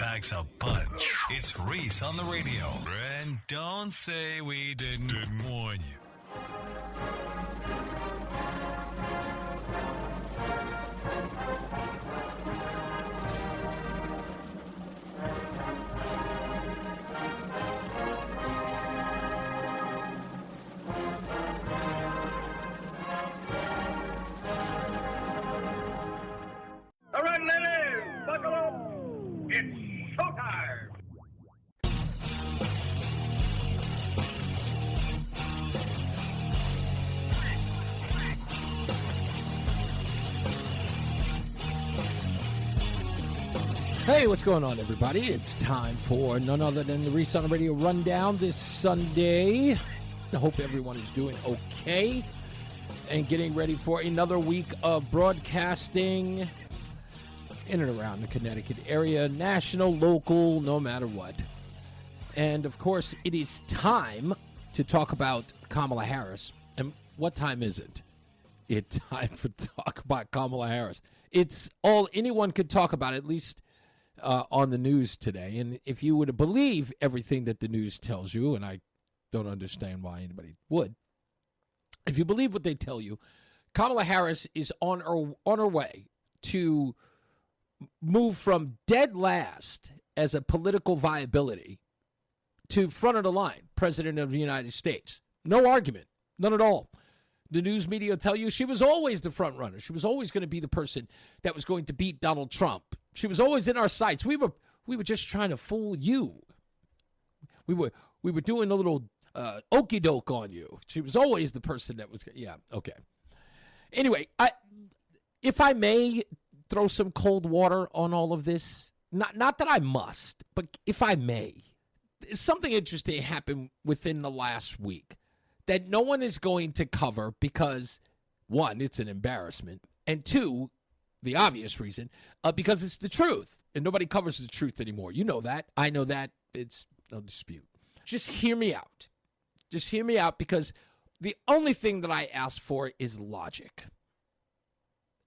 packs a punch. It's Reese on the radio. And don't say we didn't warn you. All right, ladies, buckle up. It's showtime. Hey, what's going on, everybody? It's time for none other than the Reese on the Radio Rundown this Sunday. I hope everyone is doing okay and getting ready for another week of broadcasting in and around the Connecticut area, national, local, no matter what. And, of course, it is time to talk about Kamala Harris. And what time is it? It's time to talk about Kamala Harris. It's all anyone could talk about, at least on the news today. And if you were to believe everything that the news tells you, and I don't understand why anybody would, if you believe what they tell you, Kamala Harris is on her way to move from dead last as a political viability to front of the line, President of the United States. No argument, none at all. The news media will tell you she was always the front runner. She was always going to be the person that was going to beat Donald Trump. She was always in our sights. We were just trying to fool you. We were doing a little okey doke on you. She was always the person that was. Yeah, okay. Anyway, if I may throw some cold water on all of this, not that I must, but if I may, something interesting happened within the last week that no one is going to cover because, one, it's an embarrassment, and two, the obvious reason, because it's the truth, and nobody covers the truth anymore. You know that. I know that. It's no dispute. Just hear me out. Just hear me out, because the only thing that I ask for is logic.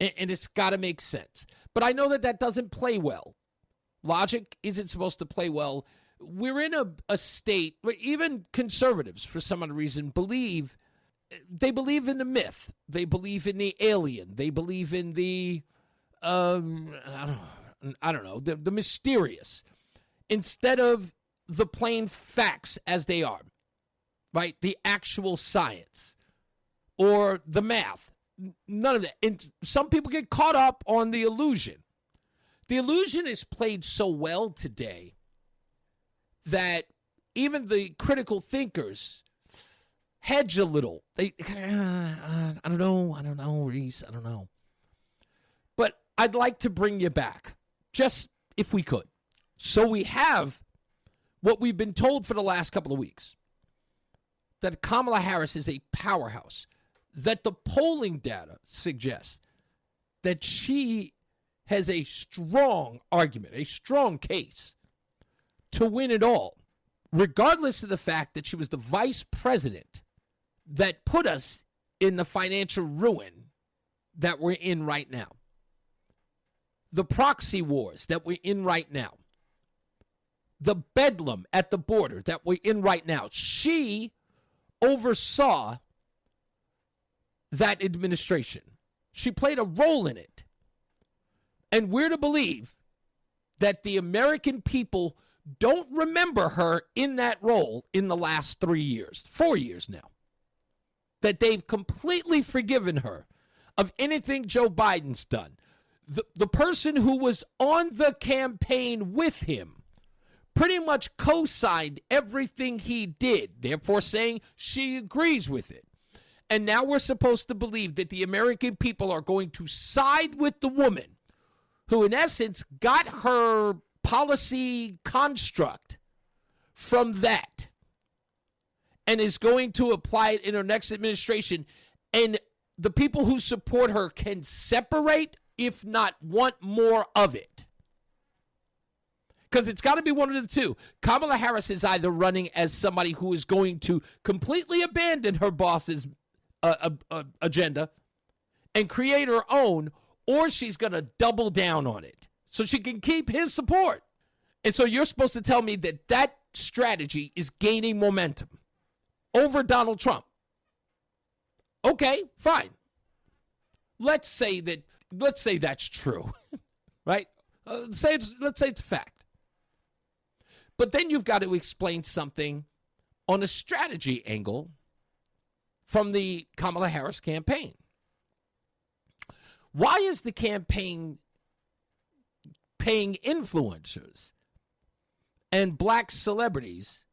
And it's got to make sense. But I know that doesn't play well. Logic isn't supposed to play well. We're in a state where even conservatives, for some other reason, believe in the myth. They believe in the alien. They believe in the, I don't know, the mysterious, instead of the plain facts as they are, right? The actual science or the math. None of that. And some people get caught up on the illusion. The illusion is played so well today that even the critical thinkers hedge a little. They, I don't know, Reese, I don't know. But I'd like to bring you back, just if we could. So we have what we've been told for the last couple of weeks, that Kamala Harris is a powerhouse, that the polling data suggests that she has a strong argument, a strong case to win it all, regardless of the fact that she was the vice president that put us in the financial ruin that we're in right now. The proxy wars that we're in right now. The bedlam at the border that we're in right now. She oversaw that administration. She played a role in it. And we're to believe that the American people don't remember her in that role in the last 3 years, 4 years now. That they've completely forgiven her of anything Joe Biden's done. The person who was on the campaign with him pretty much co-signed everything he did, therefore saying she agrees with it. And now we're supposed to believe that the American people are going to side with the woman who, in essence, got her policy construct from that and is going to apply it in her next administration. And the people who support her can separate, if not want more of it. Because it's got to be one of the two. Kamala Harris is either running as somebody who is going to completely abandon her boss's agenda and create her own, or she's going to double down on it so she can keep his support. And so you're supposed to tell me that that strategy is gaining momentum over Donald Trump. Okay, fine. Let's say that's true, right? Let's say it's a fact. But then you've got to explain something on a strategy angle from the Kamala Harris campaign. Why is the campaign paying influencers and black celebrities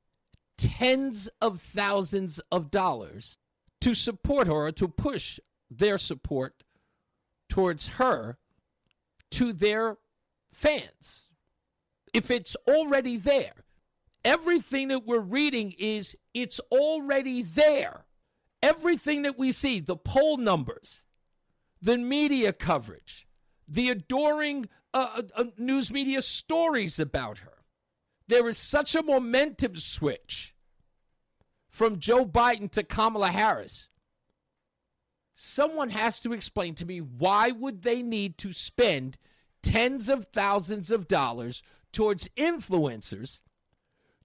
tens of thousands of dollars to support her or to push their support towards her to their fans? If it's already there, everything that we're reading is it's already there. Everything that we see, the poll numbers, the media coverage, the adoring news media stories about her. There is such a momentum switch from Joe Biden to Kamala Harris. Someone has to explain to me, why would they need to spend tens of thousands of dollars towards influencers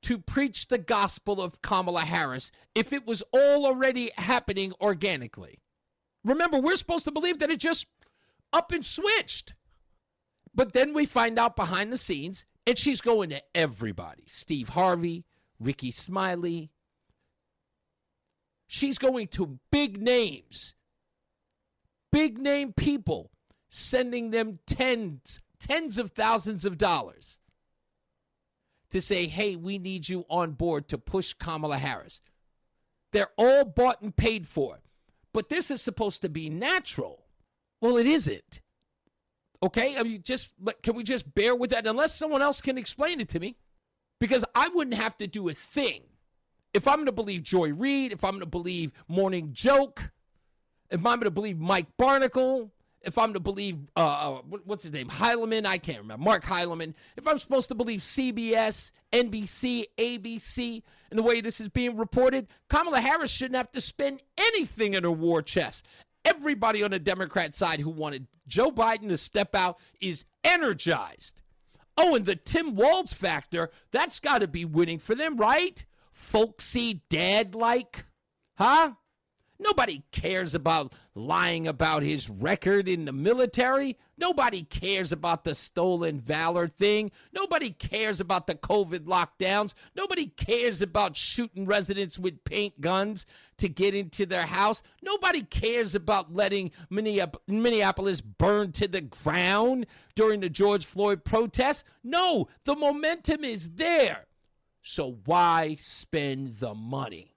to preach the gospel of Kamala Harris if it was all already happening organically? Remember, we're supposed to believe that it just up and switched. But then we find out behind the scenes, and she's going to everybody. Steve Harvey, Ricky Smiley. She's going to big names, big name people, sending them tens of thousands of dollars to say, hey, we need you on board to push Kamala Harris. They're all bought and paid for. But this is supposed to be natural. Well, it isn't. Okay? I mean, can we just bear with that? Unless someone else can explain it to me. Because I wouldn't have to do a thing. If I'm going to believe Joy Reid, if I'm going to believe Morning Joke, if I'm going to believe Mike Barnacle, if I'm to believe, what's his name, Heilemann, I can't remember, Mark Heilemann, if I'm supposed to believe CBS, NBC, ABC, and the way this is being reported, Kamala Harris shouldn't have to spend anything in her war chest. Everybody on the Democrat side who wanted Joe Biden to step out is energized. Oh, and the Tim Walz factor, that's got to be winning for them, right? Folksy, dad-like, huh? Nobody cares about lying about his record in the military. Nobody cares about the stolen valor thing. Nobody cares about the COVID lockdowns. Nobody cares about shooting residents with paint guns to get into their house. Nobody cares about letting Minneapolis burn to the ground during the George Floyd protests. No, the momentum is there. So why spend the money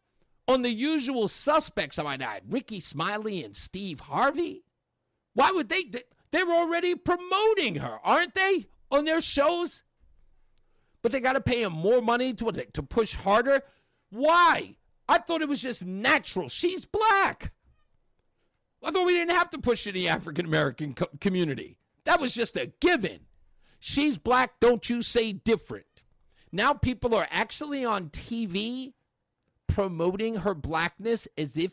on the usual suspects, I might add, Ricky Smiley and Steve Harvey? Why would they? They're already promoting her, aren't they, on their shows? But they got to pay them more money to push harder? Why? I thought it was just natural. She's black. I thought we didn't have to push in the African-American community. That was just a given. She's black, don't you say different. Now people are actually on TV promoting her blackness as if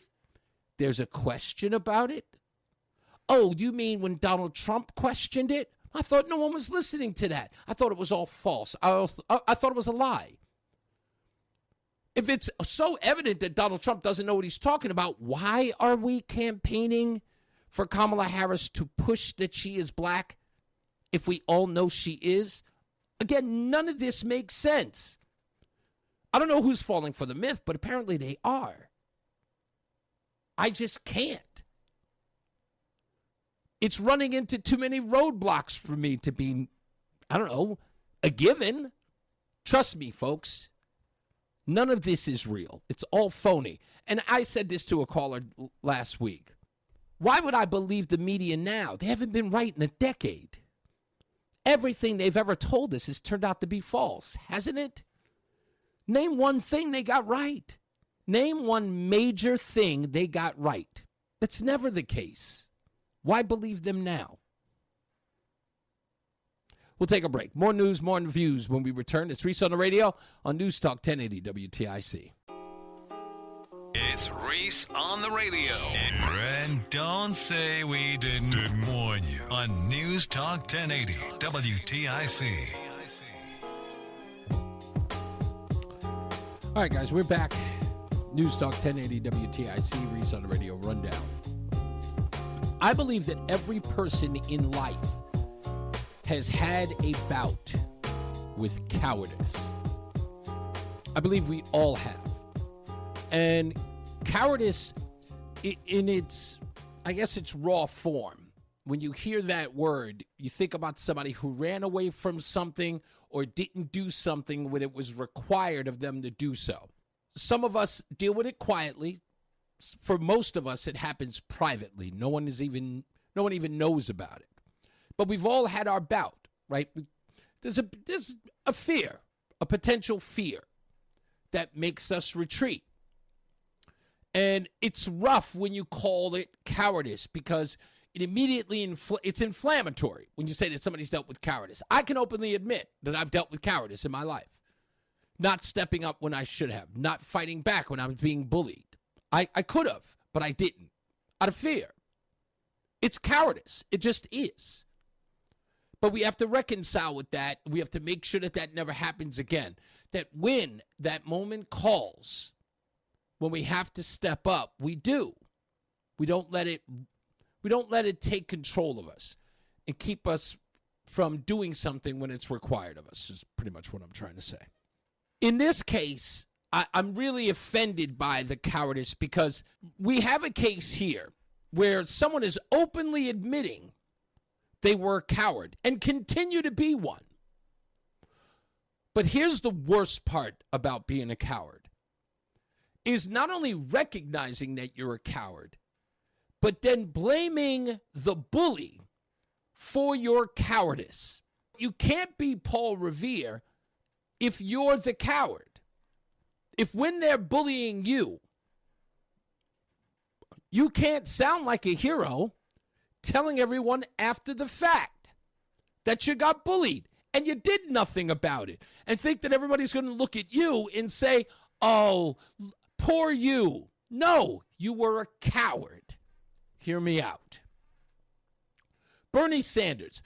there's a question about it? Oh, you mean when Donald Trump questioned it? I thought no one was listening to that. I thought it was all false. I thought it was a lie. If it's so evident that Donald Trump doesn't know what he's talking about, why are we campaigning for Kamala Harris to push that she is black if we all know she is? Again, none of this makes sense. I don't know who's falling for the myth, but apparently they are. I just can't. It's running into too many roadblocks for me to be, I don't know, a given. Trust me, folks. None of this is real. It's all phony. And I said this to a caller last week. Why would I believe the media now? They haven't been right in a decade. Everything they've ever told us has turned out to be false, hasn't it? Name one thing they got right. Name one major thing they got right. That's never the case. Why believe them now? We'll take a break. More news, more views when we return. It's Reese on the radio on NewsTalk 1080 WTIC. It's Reese on the radio. And don't say we didn't warn you on NewsTalk 1080 WTIC. All right, guys, we're back. NewsTalk 1080 WTIC, Reese on the Radio Rundown. I believe that every person in life has had a bout with cowardice. I believe we all have. And cowardice, in its, I guess its raw form, when you hear that word, you think about somebody who ran away from something or didn't do something when it was required of them to do so. Some of us deal with it quietly. For most of us, it happens privately. No one even knows about it. But we've all had our bout, right? There's a fear, a potential fear that makes us retreat. And it's rough when you call it cowardice because it immediately it's inflammatory when you say that somebody's dealt with cowardice. I can openly admit that I've dealt with cowardice in my life. Not stepping up when I should have, not fighting back when I was being bullied. I could have, but I didn't, out of fear. It's cowardice. It just is. But we have to reconcile with that. We have to make sure that that never happens again. That when that moment calls, when we have to step up, we do. We don't let it take control of us and keep us from doing something when it's required of us, is pretty much what I'm trying to say. In this case, I'm really offended by the cowardice because we have a case here where someone is openly admitting they were a coward and continue to be one. But here's the worst part about being a coward, is not only recognizing that you're a coward, but then blaming the bully for your cowardice. You can't be Paul Revere if you're the coward. If when they're bullying you, you can't sound like a hero telling everyone after the fact that you got bullied and you did nothing about it and think that everybody's going to look at you and say, oh, poor you. No, you were a coward. Hear me out. Bernie Sanders,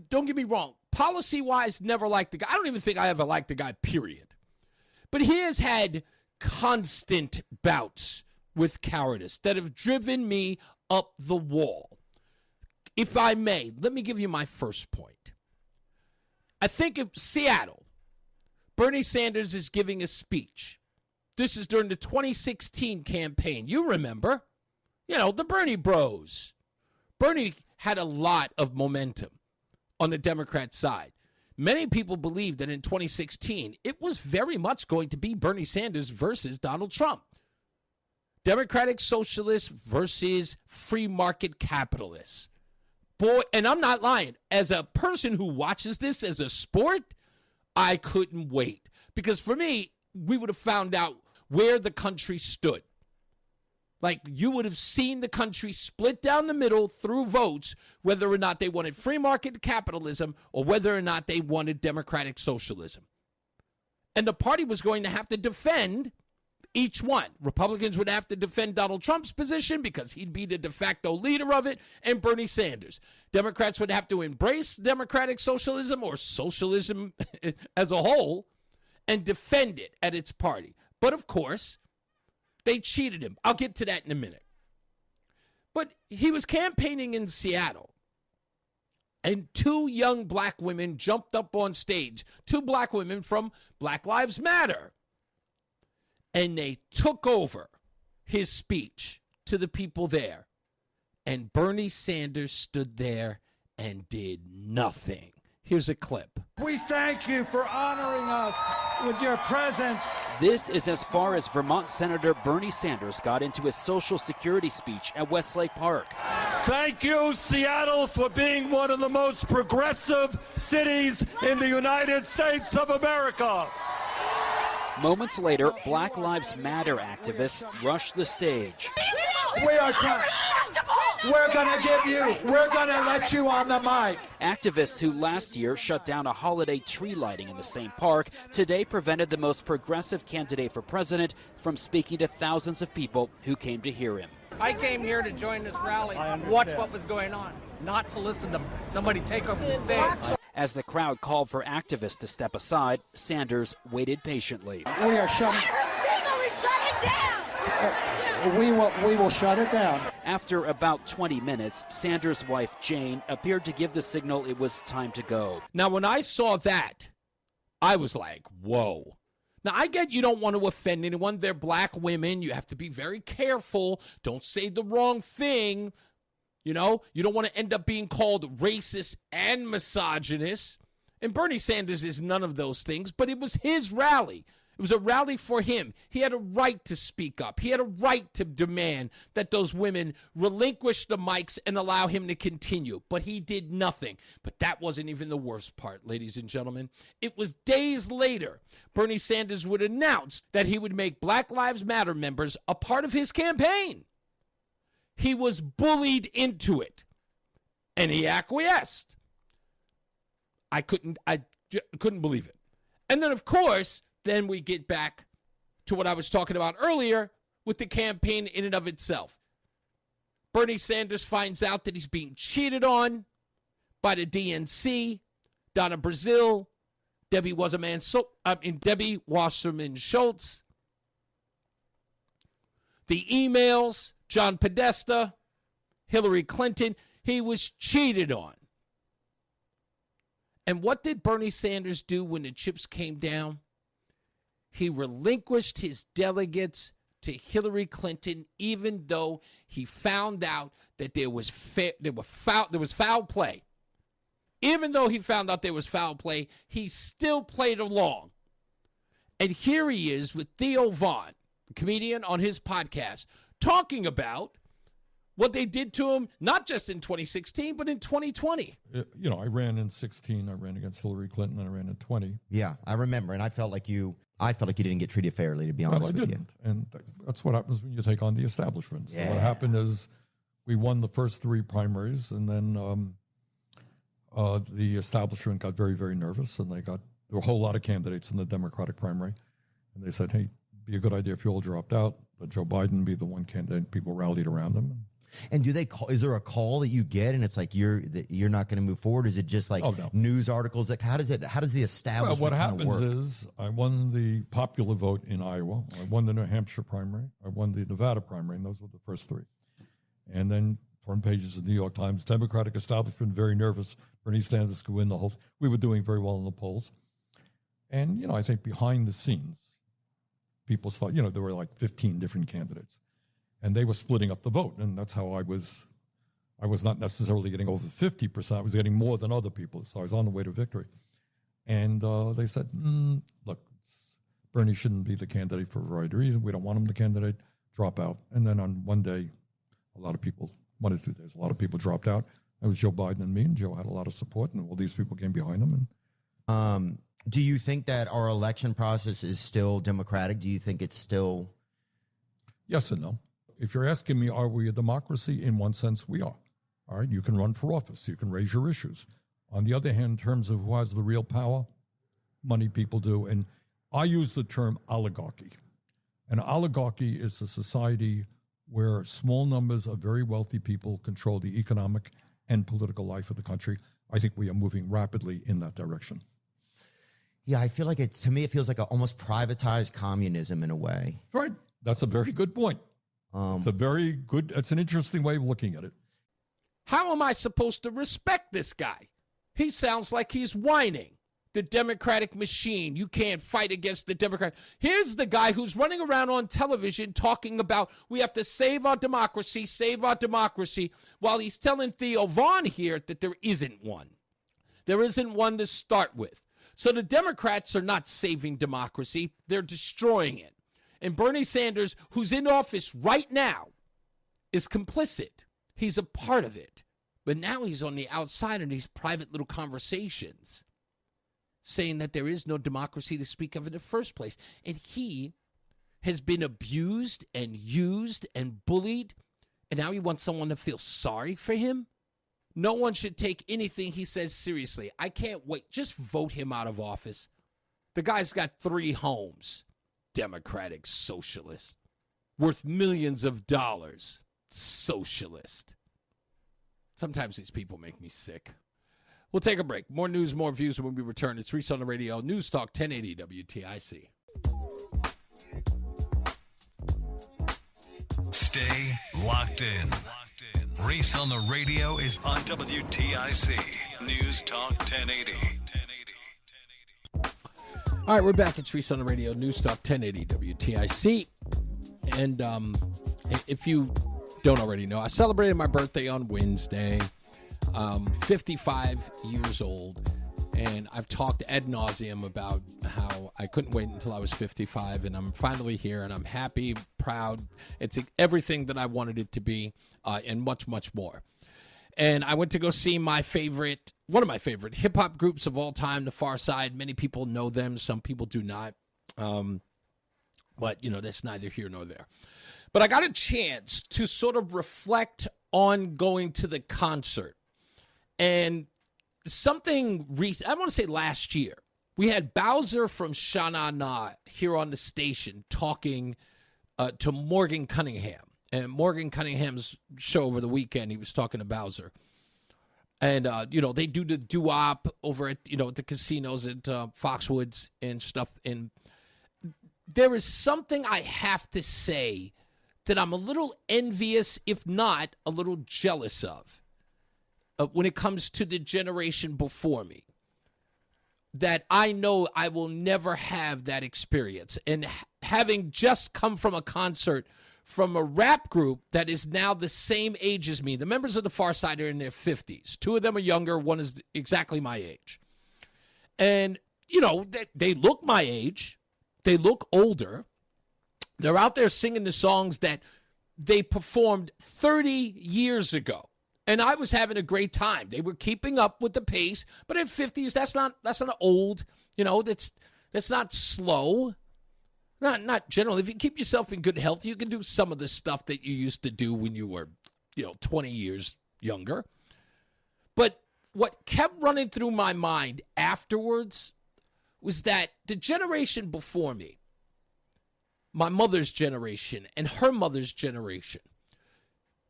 don't get me wrong, policy-wise, never liked the guy. I don't even think I ever liked the guy, period. But he has had constant bouts with cowardice that have driven me up the wall. If I may, let me give you my first point. I think of Seattle. Bernie Sanders is giving a speech. This is during the 2016 campaign. You remember, the Bernie bros. Bernie had a lot of momentum on the Democrat side. Many people believe that in 2016, it was very much going to be Bernie Sanders versus Donald Trump. Democratic socialists versus free market capitalists. Boy, and I'm not lying. As a person who watches this as a sport, I couldn't wait. Because for me, we would have found out where the country stood. Like, you would have seen the country split down the middle through votes, whether or not they wanted free market capitalism or whether or not they wanted democratic socialism. And the party was going to have to defend each one. Republicans would have to defend Donald Trump's position because he'd be the de facto leader of it, and Bernie Sanders. Democrats would have to embrace democratic socialism or socialism as a whole and defend it at its party. But, of course, they cheated him. I'll get to that in a minute. But he was campaigning in Seattle, and two young black women jumped up on stage, two black women from Black Lives Matter, and they took over his speech to the people there. And Bernie Sanders stood there and did nothing. Here's a clip. We thank you for honoring us with your presence. This is as far as Vermont Senator Bernie Sanders got into his Social Security speech at Westlake Park. Thank you, Seattle, for being one of the most progressive cities in the United States of America. Moments later, Black Lives Matter activists rushed the stage. We are trying. We're going to let you on the mic. Activists who last year shut down a holiday tree lighting in the same park today prevented the most progressive candidate for president from speaking to thousands of people who came to hear him. I came here to join this rally and watch what was going on, not to listen to somebody take over the stage. As the crowd called for activists to step aside, Sanders waited patiently. We are shutting. We will shut it down. After about 20 minutes, Sanders' wife, Jane, appeared to give the signal it was time to go. Now, when I saw that, I was like, whoa. Now, I get you don't want to offend anyone. They're black women. You have to be very careful. Don't say the wrong thing. You know, you don't want to end up being called racist and misogynist. And Bernie Sanders is none of those things, but it was his rally. It was a rally for him. He had a right to speak up. He had a right to demand that those women relinquish the mics and allow him to continue. But he did nothing. But that wasn't even the worst part, ladies and gentlemen. It was days later, Bernie Sanders would announce that he would make Black Lives Matter members a part of his campaign. He was bullied into it, and he acquiesced. I couldn't believe it. And then, of course, then we get back to what I was talking about earlier with the campaign in and of itself. Bernie Sanders finds out that he's being cheated on by the DNC, Donna Brazile, Debbie Wasserman Schultz, the emails, John Podesta, Hillary Clinton. He was cheated on. And what did Bernie Sanders do when the chips came down? He relinquished his delegates to Hillary Clinton, even though he found out that there was foul play. Even though he found out there was foul play, he still played along. And here he is with Theo Von, the comedian, on his podcast, talking about what they did to him, not just in 2016, but in 2020. You know, I ran in 16, I ran against Hillary Clinton, and I ran in 20. Yeah, I remember, and I felt like you didn't get treated fairly, to be honest with you. I didn't, and that's what happens when you take on the establishment. So yeah. What happened is we won the first 3 primaries, and then the establishment got very, very nervous, and there were a whole lot of candidates in the Democratic primary, and they said, hey, it'd be a good idea if you all dropped out, let Joe Biden be the one candidate. People rallied around him. And do they call? Is there a call that you get, and it's like you're not going to move forward? Is it just like news articles? Like how does the establishment Well, what work? happens is I won the popular vote in Iowa. I won the New Hampshire primary. I won the Nevada primary, and those were the first 3. And then front pages of the New York Times, Democratic establishment very nervous. Bernie Sanders could win the whole. We were doing very well in the polls, and you know I think behind the scenes, people thought there were like 15 different candidates. And they were splitting up the vote, and that's how I was not necessarily getting over 50%. I was getting more than other people, so I was on the way to victory. And they said, look, Bernie shouldn't be the candidate for a variety of reasons. We don't want him the candidate, drop out. And then on one day, a lot of people, 1 or 2 days, a lot of people dropped out. It was Joe Biden and me, and Joe had a lot of support, and all these people came behind him. And do you think that our election process is still democratic? Do you think it's still... Yes and no. If you're asking me, are we a democracy? In one sense, we are. All right, you can run for office. You can raise your issues. On the other hand, in terms of who has the real power, money people do. And I use the term oligarchy. An oligarchy is a society where small numbers of very wealthy people control the economic and political life of the country. I think we are moving rapidly in that direction. Yeah, I feel like to me, it feels like almost privatized communism in a way. Right. That's a very good point. It's an interesting way of looking at it. How am I supposed to respect this guy? He sounds like he's whining. The Democratic machine. You can't fight against the Democrat. Here's the guy who's running around on television talking about we have to save our democracy, while he's telling Theo Von here that there isn't one. There isn't one to start with. So the Democrats are not saving democracy. They're destroying it. And Bernie Sanders, who's in office right now, is complicit. He's a part of it. But now he's on the outside in these private little conversations saying that there is no democracy to speak of in the first place. And he has been abused and used and bullied, and now he wants someone to feel sorry for him? No one should take anything he says seriously. I can't wait. Just vote him out of office. The guy's got 3 homes. Democratic socialist. Worth millions of dollars. Socialist. Sometimes these people make me sick. We'll take a break. More news, more views when we return. It's Reese on the Radio. NewsTalk 1080 WTIC. Stay locked in. Reese on the radio is on WTIC News Talk 1080. All right, we're back. It's Reese on the radio, NewsTalk 1080 WTIC. And if you don't already know, I celebrated my birthday on Wednesday. 55 years old. And I've talked ad nauseum about how I couldn't wait until I was 55, and I'm finally here, and I'm happy, proud. It's everything that I wanted it to be, and much, much more. And I went to go see one of my favorite hip-hop groups of all time, The Far Side. Many people know them. Some people do not. But, that's neither here nor there. But I got a chance to sort of reflect on going to the concert. And something recent, I want to say last year, we had Bowser from Sha Na Na here on the station talking to Morgan Cunningham. And Morgan Cunningham's show over the weekend, he was talking to Bowser. And, they do the doo-wop over at, at the casinos at Foxwoods and stuff. And there is something I have to say that I'm a little envious, if not a little jealous of. When it comes to the generation before me, that I know I will never have that experience. And having just come from a concert from a rap group that is now the same age as me, the members of the Far Side are in their 50s. Two of them are younger. One is exactly my age. And, they look my age. They look older. They're out there singing the songs that they performed 30 years ago. And I was having a great time. They were keeping up with the pace, but at 50s, that's not old. That's not slow. Not generally. If you keep yourself in good health, you can do some of the stuff that you used to do when you were, 20 years younger. But what kept running through my mind afterwards was that the generation before me, my mother's generation and her mother's generation,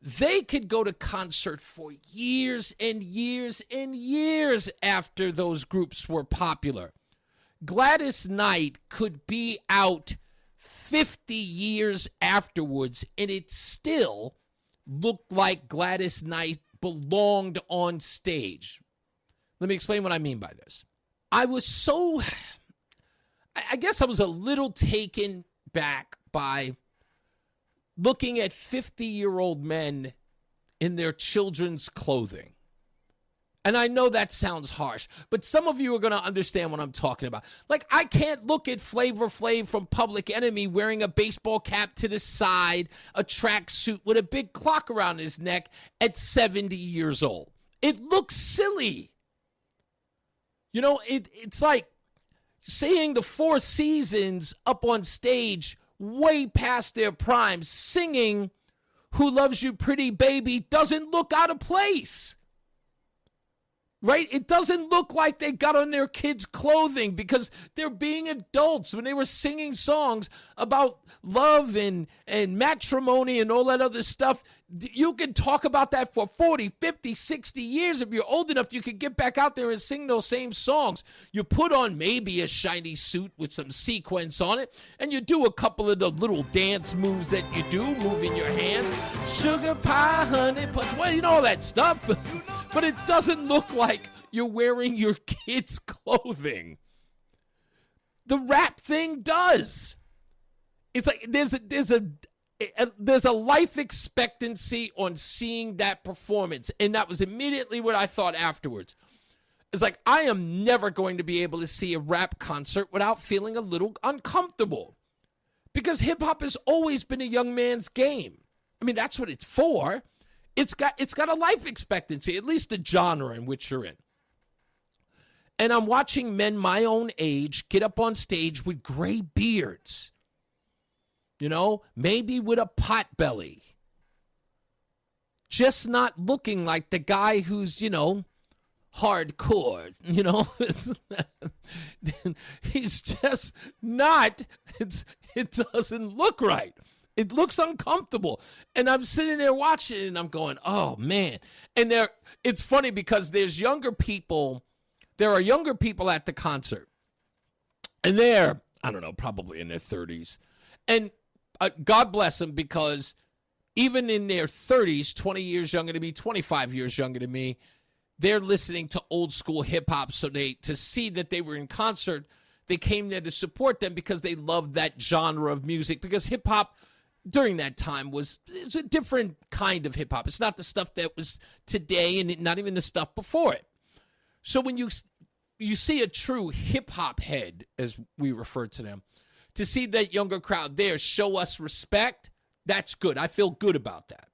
they could go to concert for years and years and years after those groups were popular. Gladys Knight could be out 50 years afterwards, and it still looked like Gladys Knight belonged on stage. Let me explain what I mean by this. I guess I was a little taken back by looking at 50-year-old men in their children's clothing. And I know that sounds harsh, but some of you are going to understand what I'm talking about. Like, I can't look at Flavor Flav from Public Enemy wearing a baseball cap to the side, a tracksuit with a big clock around his neck at 70 years old. It looks silly. It's like seeing the Four Seasons up on stage way past their prime, singing Who Loves You Pretty Baby doesn't look out of place. Right? It doesn't look like they got on their kids' clothing because they're being adults. When they were singing songs about love and matrimony and all that other stuff, you can talk about that for 40, 50, 60 years. If you're old enough, you can get back out there and sing those same songs. You put on maybe a shiny suit with some sequins on it, and you do a couple of the little dance moves that you do, moving your hands. Sugar pie, honey punch, all that stuff. But it doesn't look like you're wearing your kids' clothing. The rap thing does. It's like there's a life expectancy on seeing that performance. And that was immediately what I thought afterwards. It's like, I am never going to be able to see a rap concert without feeling a little uncomfortable. Because hip-hop has always been a young man's game. I mean, that's what it's for. It's got a life expectancy, at least the genre in which you're in. And I'm watching men my own age get up on stage with gray beards. Maybe with a pot belly. Just not looking like the guy who's, hardcore, He's just not, it doesn't look right. It looks uncomfortable. And I'm sitting there watching it and I'm going, oh man. And it's funny because there are younger people at the concert. And they're, I don't know, probably in their 30s. And God bless them, because even in their 30s, 20 years younger than me, 25 years younger than me, they're listening to old school hip hop. So to see that they were in concert, they came there to support them because they loved that genre of music. Because hip hop during that time was a different kind of hip hop. It's not the stuff that was today, and not even the stuff before it. So when you see a true hip hop head, as we refer to them, to see that younger crowd there show us respect, that's good. I feel good about that.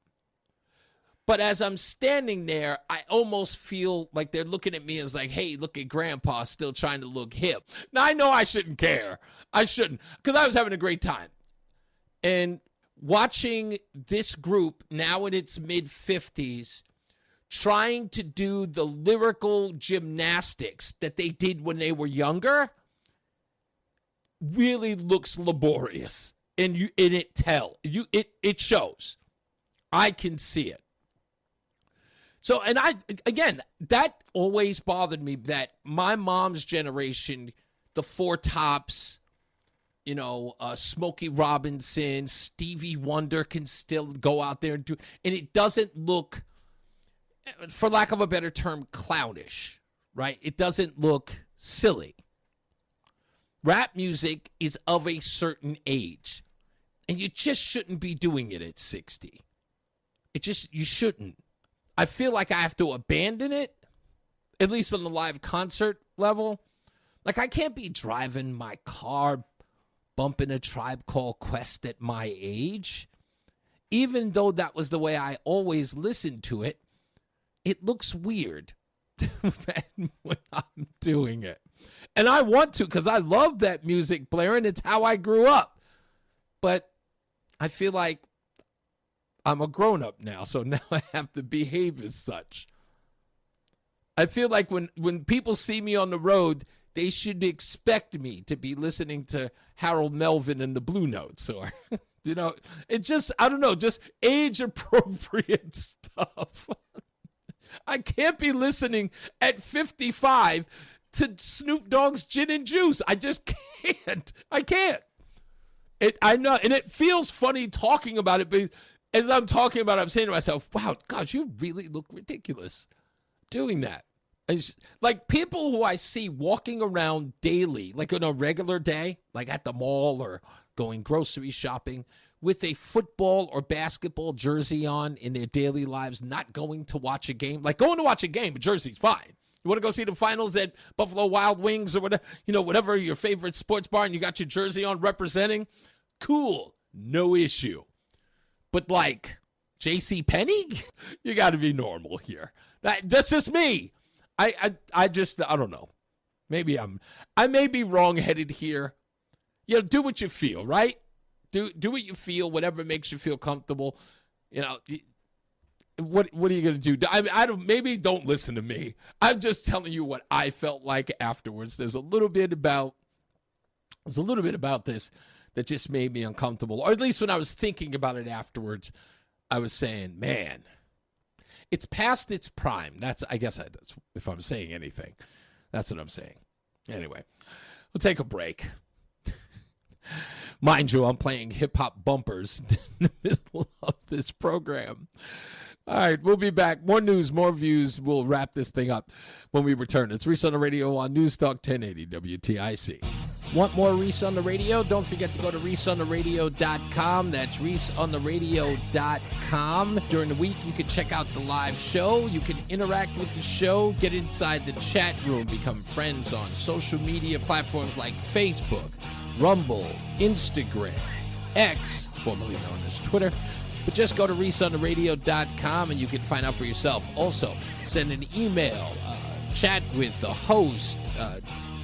But as I'm standing there, I almost feel like they're looking at me as like, hey, look at Grandpa still trying to look hip. Now, I know I shouldn't care. I shouldn't, because I was having a great time. And watching this group now in its mid-50s trying to do the lyrical gymnastics that they did when they were younger really looks laborious. And it shows. I can see it. So, and that always bothered me, that my mom's generation, the Four Tops, Smokey Robinson, Stevie Wonder can still go out there and do, and it doesn't look, for lack of a better term, clownish, right? It doesn't look silly. Rap music is of a certain age, and you just shouldn't be doing it at 60. You shouldn't. I feel like I have to abandon it, at least on the live concert level. Like, I can't be driving my car bumping A Tribe Called Quest at my age. Even though that was the way I always listened to it, it looks weird when I'm doing it. And I want to, because I love that music blaring. It's how I grew up. But I feel like I'm a grown-up now, so now I have to behave as such. I feel like when people see me on the road, they should expect me to be listening to Harold Melvin and the Blue Notes, or, it's just, I don't know, just age-appropriate stuff. I can't be listening at 55 to Snoop Dogg's Gin and Juice. I just can't. I can't. I know, and it feels funny talking about it, but as I'm talking about it, I'm saying to myself, wow, gosh, you really look ridiculous doing that. It's like people who I see walking around daily, like on a regular day, like at the mall or going grocery shopping, with a football or basketball jersey on in their daily lives, not going to watch a game. Like, going to watch a game, a jersey's fine. You want to go see the finals at Buffalo Wild Wings or whatever, whatever your favorite sports bar, and you got your jersey on representing? Cool. No issue. But like J.C. Penney, you got to be normal here. That's just me. I don't know. Maybe I may be wrong-headed here. Do what you feel, right? Do what you feel, whatever makes you feel comfortable. What are you going to do? Maybe don't listen to me. I'm just telling you what I felt like afterwards. There's a little bit about this that just made me uncomfortable. Or at least when I was thinking about it afterwards, I was saying, man, it's past its prime. That's if I'm saying anything, that's what I'm saying. Anyway, we'll take a break. Mind you, I'm playing hip-hop bumpers in the middle of this program. All right, we'll be back. More news, more views. We'll wrap this thing up when we return. It's Reese on the Radio on NewsTalk 1080 WTIC. Want more Reese on the Radio? Don't forget to go to ReeseOnTheRadio.com. That's ReeseOnTheRadio.com. During the week, you can check out the live show. You can interact with the show, get inside the chat room, become friends on social media platforms like Facebook, Rumble, Instagram, X, formerly known as Twitter. But just go to ReeseOnTheRadio.com and you can find out for yourself. Also, send an email, chat with the host,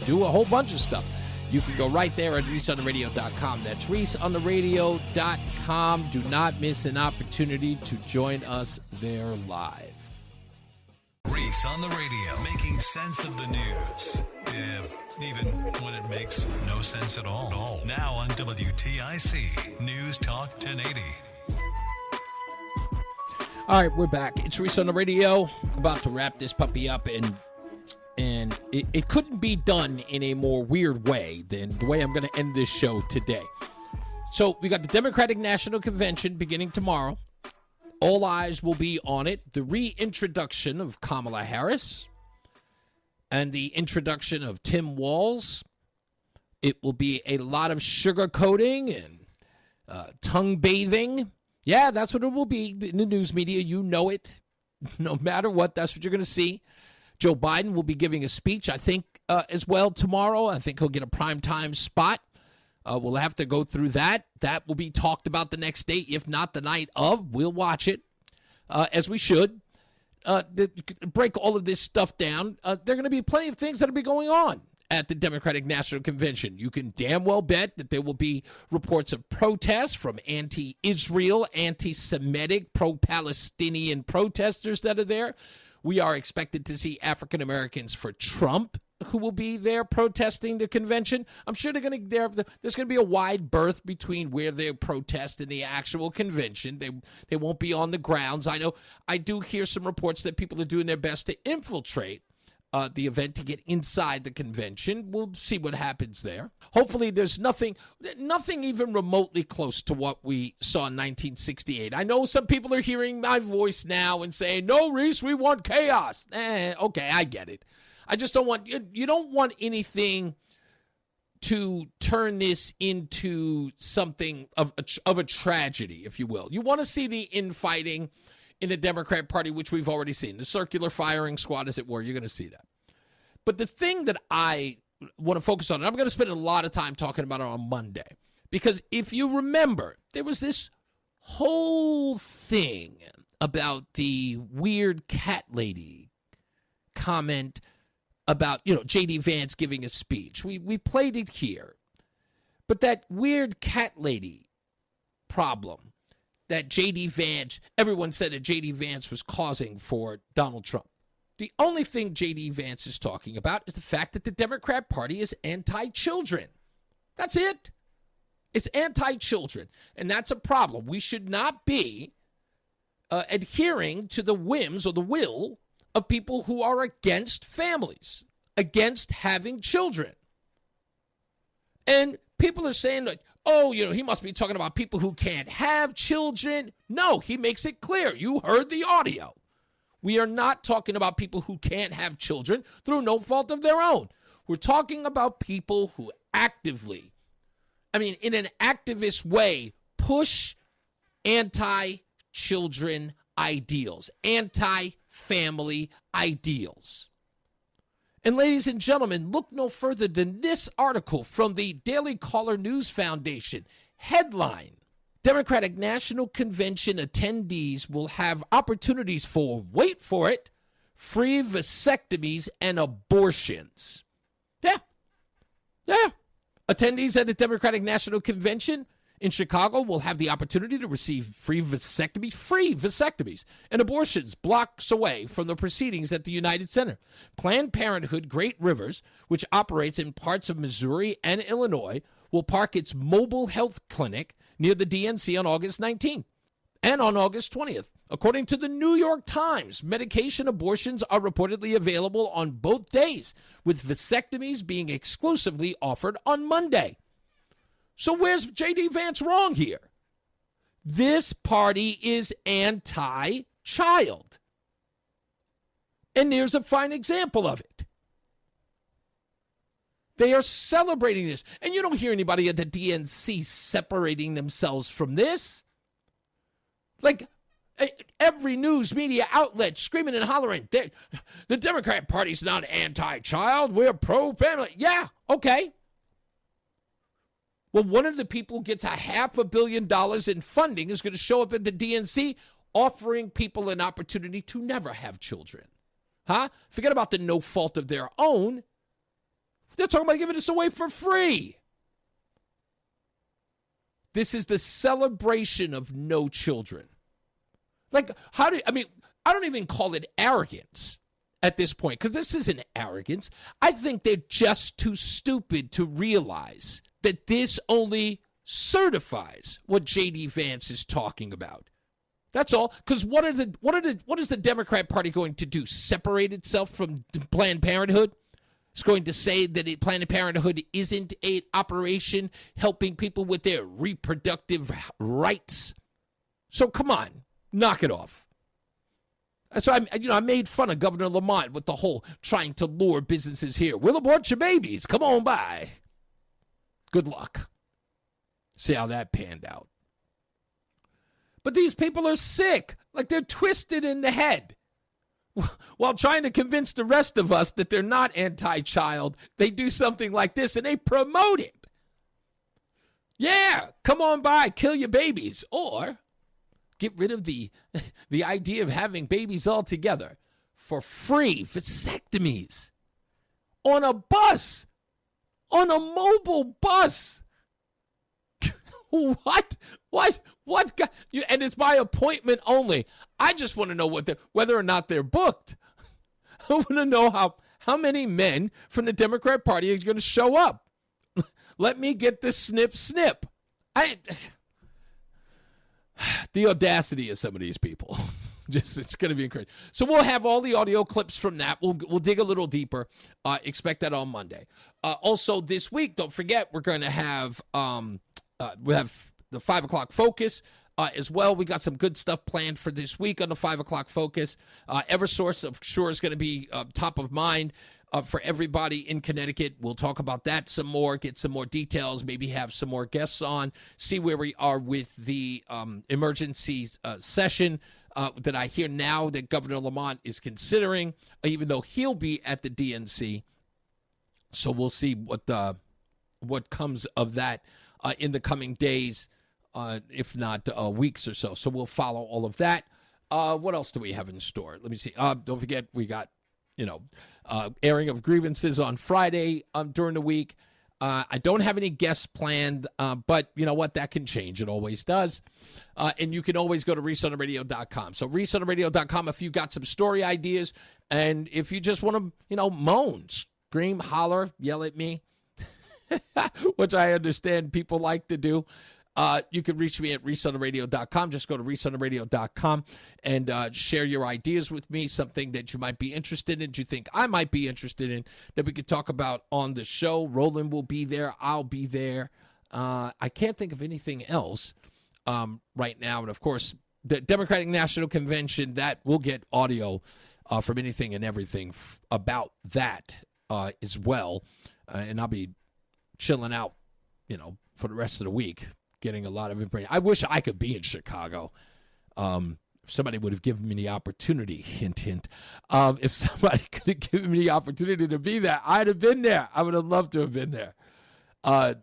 do a whole bunch of stuff. You can go right there at ReeseOnTheRadio.com. That's ReeseOnTheRadio.com. Do not miss an opportunity to join us there live. Reese on the Radio, making sense of the news. Yeah, even when it makes no sense at all. Now on WTIC, News Talk 1080. All right, we're back. It's Reese on the Radio. About to wrap this puppy up, and it couldn't be done in a more weird way than the way I'm going to end this show today. So we got the Democratic National Convention beginning tomorrow. All eyes will be on it. The reintroduction of Kamala Harris and the introduction of Tim Walz. It will be a lot of sugarcoating and tongue bathing. Yeah, that's what it will be in the news media. You know it. No matter what, that's what you're going to see. Joe Biden will be giving a speech, I think, as well tomorrow. I think he'll get a primetime spot. We'll have to go through that. That will be talked about the next day, if not the night of. We'll watch it, as we should. Break all of this stuff down. There are going to be plenty of things that will be going on at the Democratic National Convention. You can damn well bet that there will be reports of protests from anti-Israel, anti-Semitic, pro-Palestinian protesters that are there. We are expected to see African Americans for Trump who will be there protesting the convention. I'm sure there's going to be a wide berth between where they protest and the actual convention. They won't be on the grounds. I do hear some reports that people are doing their best to infiltrate the event to get inside the convention. We'll see what happens there. Hopefully there's nothing even remotely close to what we saw in 1968. I know some people are hearing my voice now and saying, no, Reese, we want chaos. Okay, I get it. I just don't want, you don't want anything to turn this into something of a tragedy, if you will. You want to see the infighting in the Democrat Party, which we've already seen. The circular firing squad, as it were, you're going to see that. But the thing that I want to focus on, and I'm going to spend a lot of time talking about it on Monday, because if you remember, there was this whole thing about the weird cat lady comment about, J.D. Vance giving a speech. We played it here. But that weird cat lady problem that J.D. Vance, everyone said that J.D. Vance was causing for Donald Trump. The only thing J.D. Vance is talking about is the fact that the Democrat Party is anti-children. That's it. It's anti-children. And that's a problem. We should not be adhering to the whims or the will of people who are against families, against having children. And people are saying, like, oh, he must be talking about people who can't have children. No, he makes it clear. You heard the audio. We are not talking about people who can't have children through no fault of their own. We're talking about people who actively, in an activist way, push anti-children ideals, anti-family ideals. And ladies and gentlemen, look no further than this article from the Daily Caller News Foundation. Headline: Democratic National Convention attendees will have opportunities for, wait for it, free vasectomies and abortions. Yeah. Attendees at the Democratic National Convention in Chicago will have the opportunity to receive free vasectomies, and abortions blocks away from the proceedings at the United Center. Planned Parenthood Great Rivers, which operates in parts of Missouri and Illinois, will park its mobile health clinic near the DNC on August 19th and on August 20th. According to the New York Times, medication abortions are reportedly available on both days, with vasectomies being exclusively offered on Monday. So where's J.D. Vance wrong here? This party is anti-child. And there's a fine example of it. They are celebrating this. And you don't hear anybody at the DNC separating themselves from this. Like, every news media outlet screaming and hollering, the Democrat Party's not anti-child, we're pro-family. Yeah, okay. Well, one of the people who gets $500 million in funding is going to show up at the DNC offering people an opportunity to never have children. Huh? Forget about the no fault of their own. They're talking about giving this away for free. This is the celebration of no children. Like, I don't even call it arrogance at this point, because this isn't arrogance. I think they're just too stupid to realize that this only certifies what J.D. Vance is talking about. That's all. Because what is the Democrat Party going to do? Separate itself from Planned Parenthood? It's going to say that Planned Parenthood isn't an operation helping people with their reproductive rights. So come on. Knock it off. So I made fun of Governor Lamont with the whole trying to lure businesses here. We'll abort your babies. Come on by. Good luck. See how that panned out. But these people are sick. Like they're twisted in the head. While trying to convince the rest of us that they're not anti-child, they do something like this and they promote it. Yeah, come on by, kill your babies. Or get rid of the idea of having babies altogether for free vasectomies on a bus, on a mobile bus. What? And it's by appointment only. I just want to know whether or not they're booked. I want to know how many men from the Democrat Party are going to show up. Let me get the snip. The audacity of some of these people. It's going to be incredible. So we'll have all the audio clips from that. We'll dig a little deeper. Expect that on Monday. Also this week, don't forget, we're going to have the 5 o'clock focus as well. We got some good stuff planned for this week on the 5 o'clock focus. Eversource, I'm sure, is going to be top of mind for everybody in Connecticut. We'll talk about that some more, get some more details, maybe have some more guests on, see where we are with the emergency session that I hear now that Governor Lamont is considering, even though he'll be at the DNC. So we'll see what comes of that in the coming days, if not weeks or so. So we'll follow all of that. What else do we have in store? Let me see. Don't forget, we got, airing of grievances on Friday during the week. I don't have any guests planned, but you know what? That can change. It always does. And you can always go to ReeseOnTheRadio.com. So ReeseOnTheRadio.com if you've got some story ideas. And if you just want to, moan, scream, holler, yell at me, which I understand people like to do. You can reach me at ReeseOnTheRadio.com. Just go to ReeseOnTheRadio.com and share your ideas with me, something that you might be interested in, that you think I might be interested in, that we could talk about on the show. Roland will be there. I'll be there. I can't think of anything else right now. And, of course, the Democratic National Convention, that we'll get audio from anything and everything about that as well. And I'll be chilling out, for the rest of the week, getting a lot of information. I wish I could be in Chicago. If somebody would have given me the opportunity, hint, hint. If somebody could have given me the opportunity to be there, I'd have been there. I would have loved to have been there. I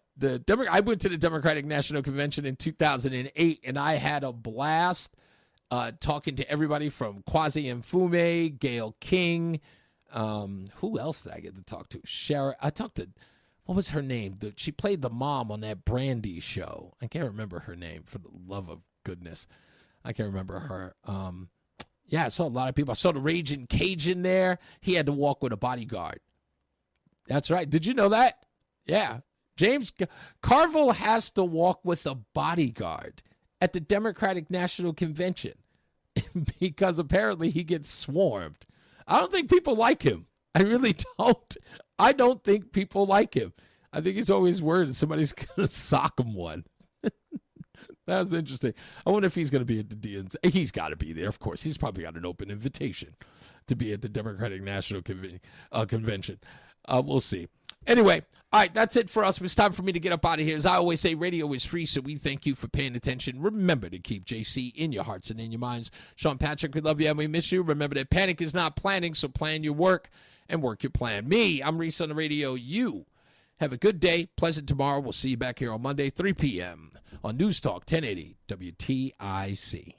went to the Democratic National Convention in 2008, and I had a blast talking to everybody from Kwasi Mfume, Gayle King. Who else did I get to talk to? I talked to... What was her name? She played the mom on that Brandy show. I can't remember her name, for the love of goodness. I can't remember her. I saw a lot of people. I saw the Raging Cajun there. He had to walk with a bodyguard. That's right. Did you know that? Yeah. James Carville has to walk with a bodyguard at the Democratic National Convention because apparently he gets swarmed. I don't think people like him. I really don't. I don't think people like him. I think he's always worried that somebody's going to sock him one. That was interesting. I wonder if he's going to be at the DNC. He's got to be there, of course. He's probably got an open invitation to be at the Democratic National Convention. We'll see. Anyway, all right, that's it for us. It's time for me to get up out of here. As I always say, radio is free, so we thank you for paying attention. Remember to keep JC in your hearts and in your minds. Sean Patrick, we love you and we miss you. Remember that panic is not planning, so plan your work and work your plan. Me, I'm Reese on the radio. You have a good day, pleasant tomorrow. We'll see you back here on Monday, 3 p.m. on News Talk 1080 WTIC.